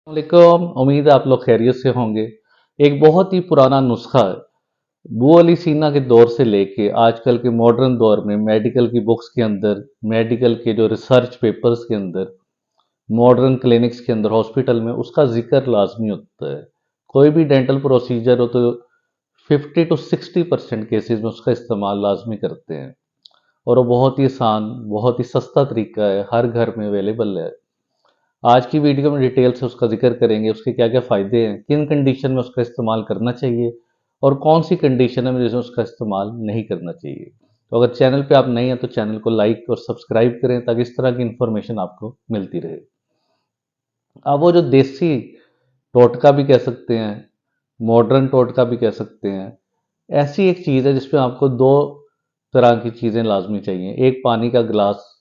वालेकुम। उम्मीद है आप लोग खैरियत से होंगे। एक बहुत ही पुराना नुस्खा है। बू अली सीना के दौर से लेके आजकल के मॉडर्न दौर में मेडिकल की बुक्स के अंदर, मेडिकल के जो रिसर्च पेपर्स के अंदर, मॉडर्न क्लिनिक्स के अंदर, हॉस्पिटल में उसका जिक्र लाजमी होता है। कोई भी डेंटल प्रोसीजर हो तो 50 to 60% केसेस में उसका इस्तेमाल लाजमी करते हैं। और वो बहुत ही आसान, बहुत ही सस्ता तरीका है, हर घर में अवेलेबल है। आज की वीडियो में डिटेल से उसका जिक्र करेंगे, उसके क्या क्या फ़ायदे हैं, किन कंडीशन में उसका इस्तेमाल करना चाहिए और कौन सी कंडीशन है जिसमें उसका इस्तेमाल नहीं करना चाहिए। तो अगर चैनल पे आप नए हैं तो चैनल को लाइक और सब्सक्राइब करें ताकि इस तरह की इन्फॉर्मेशन आपको मिलती रहे। अब वो जो देसी टोटका भी कह सकते हैं, मॉडर्न टोटका भी कह सकते हैं, ऐसी एक चीज़ है जिसमें आपको दो तरह की चीज़ें लाजमी चाहिए। एक पानी का गिलास,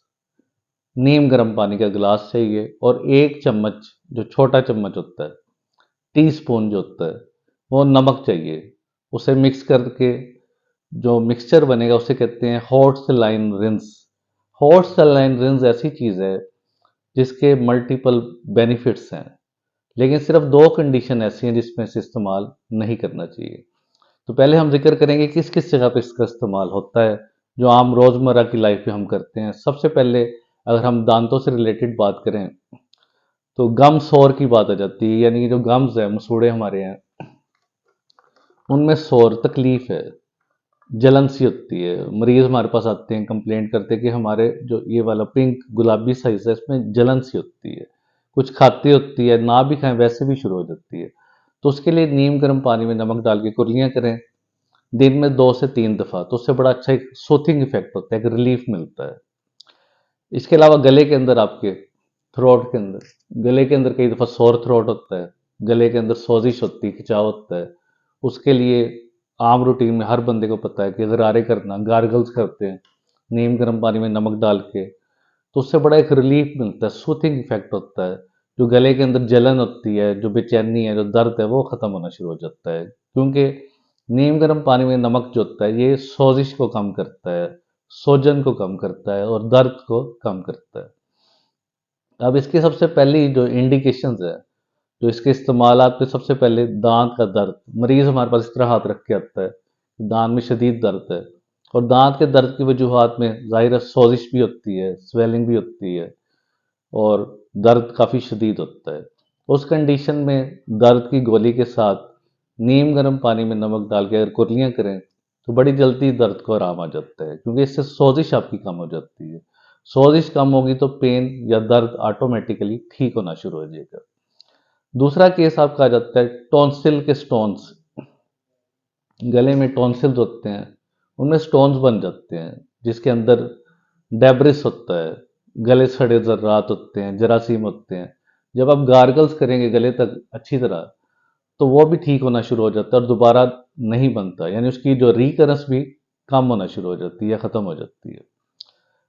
नीम गर्म पानी का गिलास चाहिए, और एक चम्मच, जो छोटा चम्मच होता है, टी स्पून जो होता है, वो नमक चाहिए। उसे मिक्स करके जो मिक्सचर बनेगा उसे कहते हैं hot saline rinse. Hot saline rinse ऐसी चीज़ है जिसके मल्टीपल बेनिफिट्स हैं, लेकिन सिर्फ दो कंडीशन ऐसी हैं जिसमें इसे इस्तेमाल नहीं करना चाहिए। तो पहले हम जिक्र करेंगे किस किस जगह पे इसका इस्तेमाल होता है, जो आम रोज़मर्रा की लाइफ में हम करते हैं। सबसे पहले अगर हम दांतों से रिलेटेड बात करें तो गम सौर की बात आ जाती है, यानी कि जो गम्स है, मसूड़े हमारे हैं, उनमें सौर तकलीफ है, जलन सी होती है। मरीज हमारे पास आते हैं, कंप्लेंट करते हैं कि हमारे जो ये वाला पिंक गुलाबी साइज है इसमें जलन सी होती है, कुछ खाती होती है, ना भी खाएं वैसे भी शुरू हो जाती है। तो उसके लिए नीम गर्म पानी में नमक डाल के कुर्लियाँ करें दिन में 2 से 3 दफ़ा, तो उससे बड़ा अच्छा एक सूथिंग इफेक्ट होता है, एक रिलीफ मिलता है। इसके अलावा गले के अंदर, आपके थ्रोट के अंदर, गले के अंदर कई दफ़ा सोर थ्रोट होता है, गले के अंदर सोजिश होती है, खिंचाव होता है। उसके लिए आम रूटीन में हर बंदे को पता है कि गरारे करना, गार्गल्स करते हैं नीम गर्म पानी में नमक डाल के, तो उससे बड़ा एक रिलीफ मिलता है, सूथिंग इफेक्ट होता है। जो गले के अंदर जलन होती है, जो बेचैनी है, जो दर्द है, वो ख़त्म होना शुरू हो जाता है, क्योंकि नीम गर्म पानी में नमक जो होता है ये सोजिश को कम करता है, सूजन को कम करता है और दर्द को कम करता है। अब इसकी सबसे पहली जो इंडिकेशंस है, जो इसके इस्तेमालात पे, सबसे पहले दांत का दर्द। मरीज हमारे पास इस तरह हाथ रख के आता है, दांत में शदीद दर्द है, और दांत के दर्द की वजूहात में ज़ाहिर है सोजिश भी होती है, स्वेलिंग भी होती है, और दर्द काफ़ी शदीद होता है। उस कंडीशन में दर्द की गोली के साथ नीम गर्म पानी में नमक डाल के अगर कुर्लियाँ करें तो बड़ी जल्दी दर्द को आराम आ जाता है, क्योंकि इससे सोजिश आपकी कम हो जाती है। सोजिश कम होगी तो पेन या दर्द ऑटोमेटिकली ठीक होना शुरू हो जाएगा। दूसरा केस आपका आ जाता है टॉन्सिल के स्टोन्स। गले में टॉन्सिल्स होते हैं, उनमें स्टोन्स बन जाते हैं, जिसके अंदर डेब्रिस होता है, गले सड़े जर्रात होते हैं, जरासीम होते हैं। जब आप गार्गल्स करेंगे गले तक अच्छी तरह, तो वो भी ठीक होना शुरू हो जाता है और दोबारा नहीं बनता, यानी उसकी जो रिकरेंस भी कम होना शुरू हो जाती है या ख़त्म हो जाती है।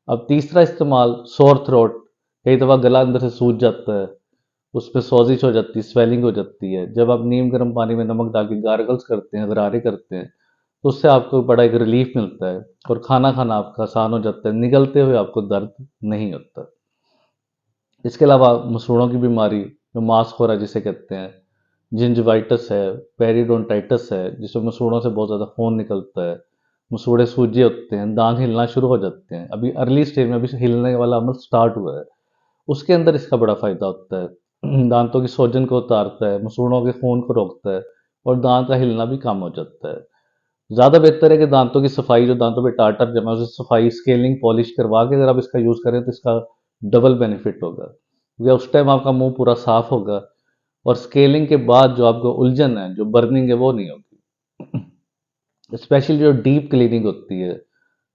अब तीसरा इस्तेमाल सोर थ्रोट। कई दफ़ा गला अंदर से सूज जाता है, उसमें सोजिश हो जाती है, स्वेलिंग हो जाती है। जब आप नीम गर्म पानी में नमक डाल के गार्गल्स करते हैं, गरारे करते हैं, तो उससे आपको बड़ा एक रिलीफ मिलता है और खाना खाना आपका आसान हो जाता है, निगलते हुए आपको दर्द नहीं होता। इसके अलावा मसूड़ों की बीमारी, जो मांसखोरा जिसे कहते हैं, जिंजवाइटिस है, पेरिडोंटाइटिस है, जिसमें मसूड़ों से बहुत ज़्यादा खून निकलता है, मसूड़े सूजे होते हैं, दांत हिलना शुरू हो जाते हैं, अभी अर्ली स्टेज में, अभी हिलने वाला अमल स्टार्ट हुआ है, उसके अंदर इसका बड़ा फ़ायदा होता है। दांतों की सूजन को उतारता है, मसूड़ों के खून को रोकता है, और दांत का हिलना भी कम हो जाता है। ज़्यादा बेहतर है कि दांतों की सफाई, जो दांतों पे टाटर जमा है, उसे सफाई, स्केलिंग, पॉलिश करवा के अगर आप इसका यूज़ करें तो इसका डबल बेनिफिट होगा, क्योंकि उस टाइम आपका मुंह पूरा साफ होगा, और स्केलिंग के बाद जो आपको उलझन है, जो बर्निंग है, वो नहीं होगी। स्पेशली जो डीप क्लीनिंग होती है,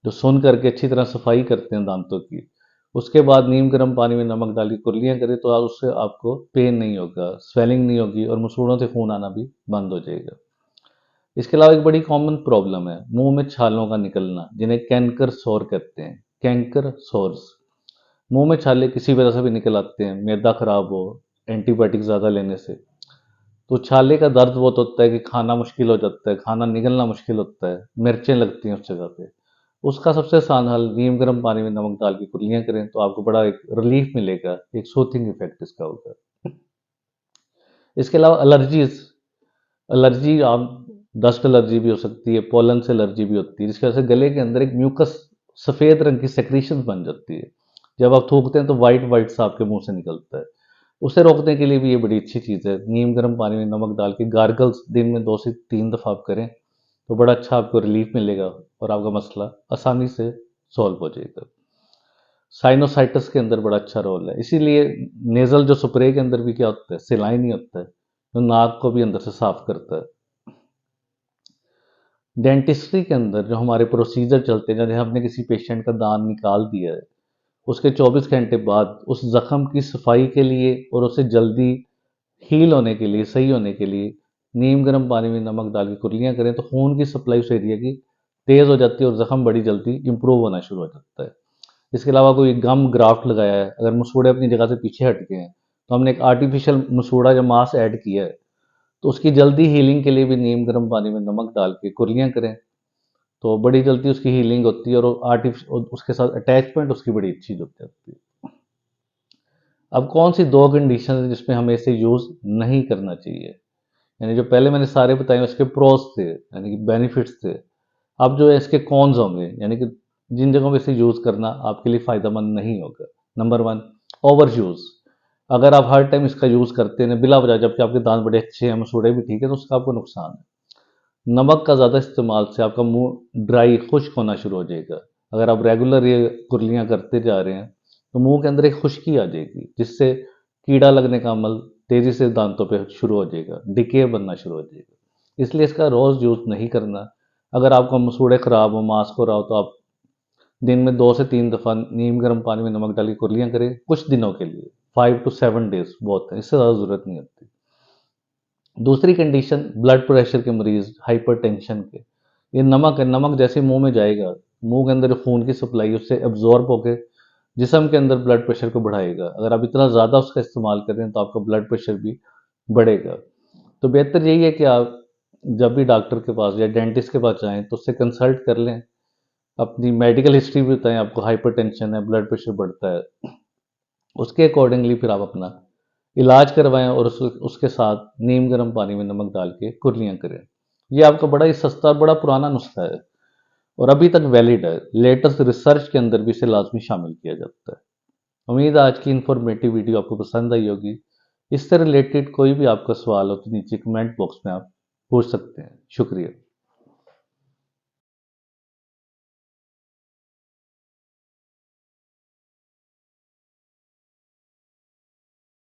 जो सुन करके अच्छी तरह सफाई करते हैं दांतों की, उसके बाद नीम गर्म पानी में नमक डाल के कुर्लियाँ करें तो उससे आपको पेन नहीं होगा, स्वेलिंग नहीं होगी, और मसूड़ों से खून आना भी बंद हो जाएगा। इसके अलावा एक बड़ी कॉमन प्रॉब्लम है मुंह में छालों का निकलना, जिन्हें कैंकर सोर कहते हैं, कैंकर सोर्स। मुंह में छाले किसी वजह से भी निकल आते हैं, मैदा खराब हो, एंटीबायोटिक ज़्यादा लेने से, तो छाले का दर्द बहुत होता है कि खाना मुश्किल हो जाता है, खाना निगलना मुश्किल होता है, मिर्चें लगती हैं उस जगह पे। उसका सबसे आसान हल, नीम गर्म पानी में नमक डाल के कुर्लियाँ करें तो आपको बड़ा एक रिलीफ मिलेगा, एक सूथिंग इफेक्ट इसका होगा। इसके अलावा एलर्जीज, एलर्जी आम डस्ट एलर्जी भी हो सकती है, पोलन से एलर्जी भी होती है, जिसकी वजह से गले के अंदर एक म्यूकस सफ़ेद रंग की सेक्रीशन बन जाती है। जब आप थूकते हैं तो वाइट वाइट सा आपके मुंह से निकलता है। उसे रोकने के लिए भी ये बड़ी अच्छी चीज़ है। नीम गर्म पानी में नमक डाल के गार्गल्स दिन में 2 से 3 दफ़ा आप करें तो बड़ा अच्छा आपको रिलीफ मिलेगा और आपका मसला आसानी से सॉल्व हो जाएगा। साइनोसाइटिस के अंदर बड़ा अच्छा रोल है, इसीलिए नेज़ल जो स्प्रे के अंदर भी क्या होता है, सेलाइन ही होता है, जो नाक को भी अंदर से साफ करता है। डेंटिस्ट्री के अंदर जो हमारे प्रोसीजर चलते हैं, जैसे हमने किसी पेशेंट का दांत निकाल दिया है, उसके 24 घंटे बाद उस जख्म की सफाई के लिए और उसे जल्दी हील होने के लिए, सही होने के लिए नीम गर्म पानी में नमक डाल के कुर्लियाँ करें तो खून की सप्लाई उस एरिया की तेज़ हो जाती है और ज़ख्म बड़ी जल्दी इंप्रूव होना शुरू हो जाता है। इसके अलावा कोई गम ग्राफ्ट लगाया है, अगर मसूड़े अपनी जगह से पीछे हट गए हैं तो हमने एक आर्टिफिशियल मसूड़ा या मांस ऐड किया है, तो उसकी जल्दी हीलिंग के लिए भी नीम गर्म पानी में नमक डाल के कुर्लियाँ करें तो बड़ी जल्दी उसकी हीलिंग होती है और उसके साथ अटैचमेंट उसकी बड़ी अच्छी हो जाती है। अब कौन सी 2 कंडीशन है जिसमें हमें इसे यूज़ नहीं करना चाहिए? यानी जो पहले मैंने सारे बताए उसके प्रोस थे, यानी कि बेनिफिट्स थे। अब जो है इसके कॉन्स होंगे, यानी कि जिन जगहों पे इसे यूज़ करना आपके लिए फ़ायदेमंद नहीं होगा। Number 1, over use. अगर आप हर टाइम इसका यूज़ करते हैं बिला वजह, जबकि आपके दांत बड़े अच्छे हैं, मसूड़े भी ठीक है, तो उसका आपको नुकसान है। नमक का ज़्यादा इस्तेमाल से आपका मुंह ड्राई, खुश्क होना शुरू हो जाएगा। अगर आप रेगुलर ये कुर्लियाँ करते जा रहे हैं तो मुंह के अंदर एक खुश्की आ जाएगी, जिससे कीड़ा लगने का अमल तेज़ी से दांतों पे शुरू हो जाएगा, डिके बनना शुरू हो जाएगा। इसलिए इसका रोज़ यूज़ नहीं करना। अगर आपका मसूड़े ख़राब हो, मांस हो रहा हो, तो आप दिन में 2 से 3 दफ़ा नीम गर्म पानी में नमक डाल के कुर्लियाँ करें कुछ दिनों के लिए। 5 टू 7 डेज़ बहुत है, इससे ज़्यादा ज़रूरत नहीं होती। दूसरी कंडीशन, ब्लड प्रेशर के मरीज़, हाइपरटेंशन के। ये नमक है, नमक जैसे मुंह में जाएगा, मुंह के अंदर जो खून की सप्लाई उससे एब्जॉर्ब होकर जिस्म के अंदर ब्लड प्रेशर को बढ़ाएगा। अगर आप इतना ज़्यादा उसका इस्तेमाल करें तो आपका ब्लड प्रेशर भी बढ़ेगा। तो बेहतर यही है कि आप जब भी डॉक्टर के पास या डेंटिस्ट के पास जाएँ तो उससे कंसल्ट कर लें, अपनी मेडिकल हिस्ट्री भी बताएँ, आपको हाइपरटेंशन है, ब्लड प्रेशर बढ़ता है, उसके अकॉर्डिंगली फिर आप अपना इलाज करवाएं और उसके साथ नीम गर्म पानी में नमक डाल के कुर्लियाँ करें। ये आपका बड़ा ही सस्ता और बड़ा पुराना नुस्खा है और अभी तक वैलिड है। लेटेस्ट रिसर्च के अंदर भी इसे लाजमी शामिल किया जाता है। उम्मीद है आज की इन्फॉर्मेटिव वीडियो आपको पसंद आई होगी। इससे रिलेटेड कोई भी आपका सवाल हो तो नीचे कमेंट बॉक्स में आप पूछ सकते हैं। शुक्रिया।